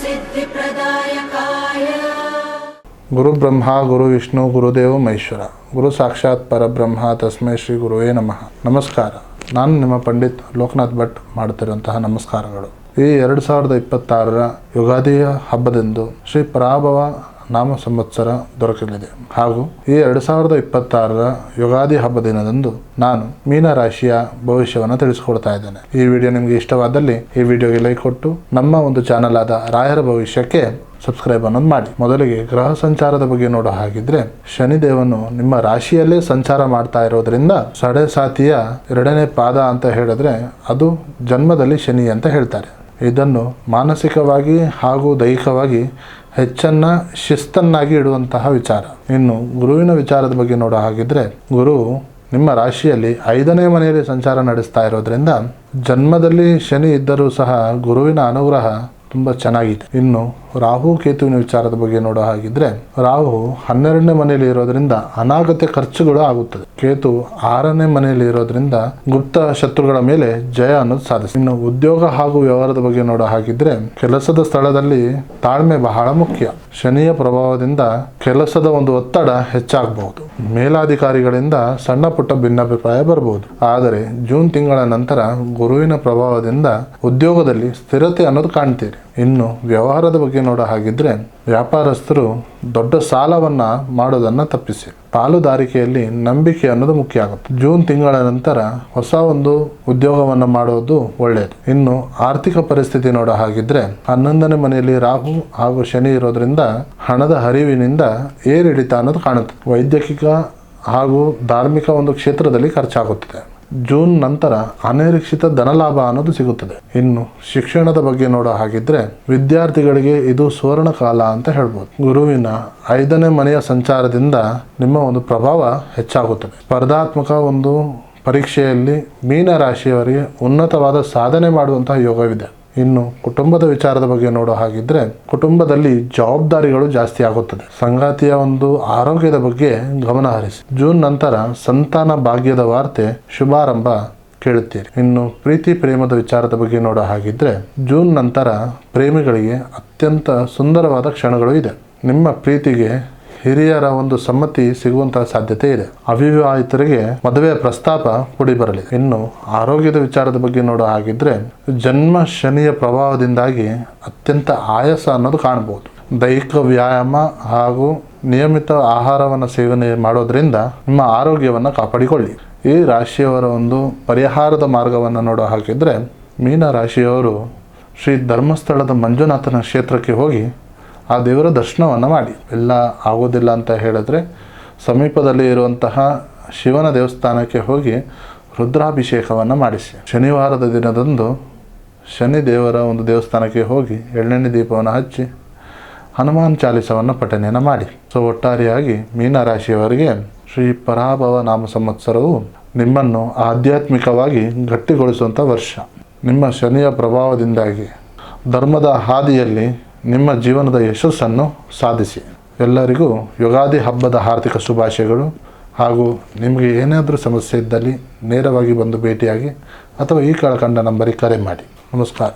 सिद्धिप्रदायकाय गुरु ब्रह्मा गुरु विष्णु गुरुदेव महेश्वर गुरु साक्षाತ್ ಪರಬ್ರಹ್ಮ ತಸ್ಮೈ ಶ್ರೀ ಗುರುವೇ ನಮಃ. ನಮಸ್ಕಾರ. ನಾನು ನಿಮ್ಮ ಪಂಡಿತ್ ಲೋಕನಾಥ್ ಭಟ್ ಮಾಡುತ್ತಿರುವಂತಹ ನಮಸ್ಕಾರಗಳು. ಈ 2026ರ ಯುಗಾದಿಯ ಹಬ್ಬದಂದು ಶ್ರೀ ಪರಾಭವ ನಾಮ ಸಂವತ್ಸರ ದೊರಕಲಿದೆ. ಹಾಗೂ ಈ 2026ರ ಯುಗಾದಿ ಹಬ್ಬ ದಿನದಂದು ನಾನು ಮೀನ ರಾಶಿಯ ಭವಿಷ್ಯವನ್ನು ತಿಳಿಸಿಕೊಡ್ತಾ ಇದ್ದೇನೆ. ಈ ವಿಡಿಯೋ ನಿಮಗೆ ಇಷ್ಟವಾದಲ್ಲಿ ಈ ವಿಡಿಯೋಗೆ ಲೈಕ್ ಕೊಟ್ಟು ನಮ್ಮ ಒಂದು ಚಾನಲ್ ಆದ ರಾಯರ ಭವಿಷ್ಯಕ್ಕೆ ಸಬ್ಸ್ಕ್ರೈಬ್ ಅನ್ನೋದು ಮಾಡಿ. ಮೊದಲಿಗೆ ಗ್ರಹ ಸಂಚಾರದ ಬಗ್ಗೆ ನೋಡೋ ಹಾಗಿದ್ರೆ, ಶನಿದೇವನು ನಿಮ್ಮ ರಾಶಿಯಲ್ಲೇ ಸಂಚಾರ ಮಾಡ್ತಾ ಇರೋದ್ರಿಂದ ಸಡೆ ಸಾತಿಯ 2ನೇ ಪಾದ ಅಂತ ಹೇಳಿದ್ರೆ ಅದು ಜನ್ಮದಲ್ಲಿ ಶನಿ ಅಂತ ಹೇಳ್ತಾರೆ. ಇದನ್ನು ಮಾನಸಿಕವಾಗಿ ಹಾಗೂ ದೈಹಿಕವಾಗಿ ಹೆಚ್ಚನ್ನ ಶಿಸ್ತನ್ನಾಗಿ ಇಡುವಂತಹ ವಿಚಾರ. ಇನ್ನು ಗುರುವಿನ ವಿಚಾರದ ಬಗ್ಗೆ ನೋಡೋ ಹಾಗಿದ್ರೆ, ಗುರು ನಿಮ್ಮ ರಾಶಿಯಲ್ಲಿ 5ನೇ ಮನೆಯಲ್ಲಿ ಸಂಚಾರ ನಡೆಸ್ತಾ ಇರೋದ್ರಿಂದ ಜನ್ಮದಲ್ಲಿ ಶನಿ ಇದ್ದರೂ ಸಹ ಗುರುವಿನ ಅನುಗ್ರಹ ತುಂಬ ಚೆನ್ನಾಗಿದೆ. ಇನ್ನು ರಾಹು ಕೇತುವಿನ ವಿಚಾರದ ಬಗ್ಗೆ ನೋಡೋ ಹಾಗಿದ್ರೆ, ರಾಹು 12ನೇ ಮನೆಯಲ್ಲಿ ಇರೋದ್ರಿಂದ ಅನಾಗತ್ಯ ಖರ್ಚುಗಳು ಆಗುತ್ತದೆ. ಕೇತು 6ನೇ ಮನೆಯಲ್ಲಿ ಇರೋದ್ರಿಂದ ಗುಪ್ತ ಶತ್ರುಗಳ ಮೇಲೆ ಜಯ ಅನ್ನೋದು ಸಾಧಿಸಿ. ಇನ್ನು ಉದ್ಯೋಗ ಹಾಗೂ ವ್ಯವಹಾರದ ಬಗ್ಗೆ ನೋಡೋ ಹಾಗಿದ್ರೆ, ಕೆಲಸದ ಸ್ಥಳದಲ್ಲಿ ತಾಳ್ಮೆ ಬಹಳ ಮುಖ್ಯ. ಶನಿಯ ಪ್ರಭಾವದಿಂದ ಕೆಲಸದ ಒಂದು ಒತ್ತಡ ಹೆಚ್ಚಾಗಬಹುದು. ಮೇಲಾಧಿಕಾರಿಗಳಿಂದ ಸಣ್ಣ ಪುಟ್ಟ ಭಿನ್ನಾಭಿಪ್ರಾಯ ಬರಬಹುದು. ಆದರೆ ಜೂನ್ ತಿಂಗಳ ನಂತರ ಗುರುವಿನ ಪ್ರಭಾವದಿಂದ ಉದ್ಯೋಗದಲ್ಲಿ ಸ್ಥಿರತೆ ಅನ್ನೋದು ಕಾಣ್ತೀರಿ. ಇನ್ನು ವ್ಯವಹಾರದ ಬಗ್ಗೆ ನೋಡೋ ಹಾಗಿದ್ರೆ, ವ್ಯಾಪಾರಸ್ಥರು ದೊಡ್ಡ ಸಾಲವನ್ನ ಮಾಡೋದನ್ನ ತಪ್ಪಿಸಿ. ಪಾಲುದಾರಿಕೆಯಲ್ಲಿ ನಂಬಿಕೆ ಅನ್ನೋದು ಮುಖ್ಯ ಆಗುತ್ತೆ. ಜೂನ್ ತಿಂಗಳ ನಂತರ ಹೊಸ ಒಂದು ಉದ್ಯೋಗವನ್ನು ಮಾಡೋದು ಒಳ್ಳೆಯದು. ಇನ್ನು ಆರ್ಥಿಕ ಪರಿಸ್ಥಿತಿ ನೋಡೋ ಹಾಗಿದ್ರೆ, 11ನೇ ಮನೆಯಲ್ಲಿ ರಾಹು ಹಾಗೂ ಶನಿ ಇರೋದ್ರಿಂದ ಹಣದ ಹರಿವಿನಿಂದ ಏರಿಳಿತ ಅನ್ನೋದು ಕಾಣುತ್ತೆ. ವೈದ್ಯಕೀಯ ಹಾಗೂ ಧಾರ್ಮಿಕ ಒಂದು ಕ್ಷೇತ್ರದಲ್ಲಿ ಖರ್ಚಾಗುತ್ತದೆ. ಜೂನ್ ನಂತರ ಅನಿರೀಕ್ಷಿತ ಧನಲಾಭ ಅನ್ನೋದು ಸಿಗುತ್ತದೆ. ಇನ್ನು ಶಿಕ್ಷಣದ ಬಗ್ಗೆ ನೋಡೋ ಹಾಗಿದ್ರೆ, ವಿದ್ಯಾರ್ಥಿಗಳಿಗೆ ಇದು ಸುವರ್ಣ ಕಾಲ ಅಂತ ಹೇಳ್ಬೋದು. ಗುರುವಿನ 5ನೇ ಮನೆಯ ಸಂಚಾರದಿಂದ ನಿಮ್ಮ ಒಂದು ಪ್ರಭಾವ ಹೆಚ್ಚಾಗುತ್ತದೆ. ಸ್ಪರ್ಧಾತ್ಮಕ ಒಂದು ಪರೀಕ್ಷೆಯಲ್ಲಿ ಮೀನ ರಾಶಿಯವರಿಗೆ ಉನ್ನತವಾದ ಸಾಧನೆ ಮಾಡುವಂತಹ ಯೋಗವಿದೆ. ಇನ್ನು ಕುಟುಂಬದ ವಿಚಾರದ ಬಗ್ಗೆ ನೋಡೋ ಹಾಗಿದ್ರೆ, ಕುಟುಂಬದಲ್ಲಿ ಜವಾಬ್ದಾರಿಗಳು ಜಾಸ್ತಿ ಆಗುತ್ತದೆ. ಸಂಗಾತಿಯ ಒಂದು ಆರೋಗ್ಯದ ಬಗ್ಗೆ ಗಮನ ಹರಿಸಿ. ಜೂನ್ ನಂತರ ಸಂತಾನ ಭಾಗ್ಯದ ವಾರ್ತೆ ಶುಭಾರಂಭ ಕೇಳುತ್ತೀರಿ. ಇನ್ನು ಪ್ರೀತಿ ಪ್ರೇಮದ ವಿಚಾರದ ಬಗ್ಗೆ ನೋಡೋ ಹಾಗಿದ್ರೆ, ಜೂನ್ ನಂತರ ಪ್ರೇಮಿಗಳಿಗೆ ಅತ್ಯಂತ ಸುಂದರವಾದ ಕ್ಷಣಗಳು ಇದೆ. ನಿಮ್ಮ ಪ್ರೀತಿಗೆ ಹಿರಿಯರ ಒಂದು ಸಮ್ಮತಿ ಸಿಗುವಂತಹ ಸಾಧ್ಯತೆ ಇದೆ. ಅವಿವಾಹಿತರಿಗೆ ಮದುವೆಯ ಪ್ರಸ್ತಾಪ ಕೂಡಿ ಬರಲಿದೆ. ಇನ್ನು ಆರೋಗ್ಯದ ವಿಚಾರದ ಬಗ್ಗೆ ನೋಡೋ ಹಾಗಿದ್ರೆ, ಜನ್ಮ ಶನಿಯ ಪ್ರಭಾವದಿಂದಾಗಿ ಅತ್ಯಂತ ಆಯಾಸ ಅನ್ನೋದು ಕಾಣಬಹುದು. ದೈಹಿಕ ವ್ಯಾಯಾಮ ಹಾಗೂ ನಿಯಮಿತ ಆಹಾರವನ್ನು ಸೇವನೆ ಮಾಡೋದ್ರಿಂದ ನಿಮ್ಮ ಆರೋಗ್ಯವನ್ನು ಕಾಪಾಡಿಕೊಳ್ಳಿ. ಈ ರಾಶಿಯವರ ಒಂದು ಪರಿಹಾರದ ಮಾರ್ಗವನ್ನು ನೋಡೋ ಹಾಕಿದ್ರೆ, ಮೀನ ರಾಶಿಯವರು ಶ್ರೀ ಧರ್ಮಸ್ಥಳದ ಮಂಜುನಾಥನ ಕ್ಷೇತ್ರಕ್ಕೆ ಹೋಗಿ ಆ ದೇವರ ದರ್ಶನವನ್ನು ಮಾಡಿ. ಎಲ್ಲ ಆಗೋದಿಲ್ಲ ಅಂತ ಹೇಳಿದ್ರೆ, ಸಮೀಪದಲ್ಲಿ ಇರುವಂತಹ ಶಿವನ ದೇವಸ್ಥಾನಕ್ಕೆ ಹೋಗಿ ರುದ್ರಾಭಿಷೇಕವನ್ನು ಮಾಡಿಸಿ. ಶನಿವಾರದ ದಿನದಂದು ಶನಿ ದೇವರ ಒಂದು ದೇವಸ್ಥಾನಕ್ಕೆ ಹೋಗಿ ಎಳ್ಳೆಣ್ಣೆ ದೀಪವನ್ನು ಹಚ್ಚಿ ಹನುಮಾನ್ ಚಾಲಿಸವನ್ನು ಪಠಣೆಯನ್ನು ಮಾಡಿ. ಸೊ ಒಟ್ಟಾರೆಯಾಗಿ ಮೀನ ರಾಶಿಯವರಿಗೆ ಶ್ರೀ ಪರಾಭವ ನಾಮ ಸಂವತ್ಸರವು ನಿಮ್ಮನ್ನು ಆಧ್ಯಾತ್ಮಿಕವಾಗಿ ಗಟ್ಟಿಗೊಳಿಸುವಂಥ ವರ್ಷ. ನಿಮ್ಮ ಶನಿಯ ಪ್ರಭಾವದಿಂದಾಗಿ ಧರ್ಮದ ಹಾದಿಯಲ್ಲಿ ನಿಮ್ಮ ಜೀವನದ ಯಶಸ್ಸನ್ನು ಸಾಧಿಸಿ. ಎಲ್ಲರಿಗೂ ಯುಗಾದಿ ಹಬ್ಬದ ಹಾರ್ದಿಕ ಶುಭಾಶಯಗಳು. ಹಾಗೂ ನಿಮಗೆ ಏನಾದರೂ ಸಮಸ್ಯೆ ಇದ್ದಲ್ಲಿ ನೇರವಾಗಿ ಬಂದು ಭೇಟಿಯಾಗಿ ಅಥವಾ ಈ ಕೆಳಕಂಡ ನಂಬರಿಗೆ ಕರೆ ಮಾಡಿ. ನಮಸ್ಕಾರ.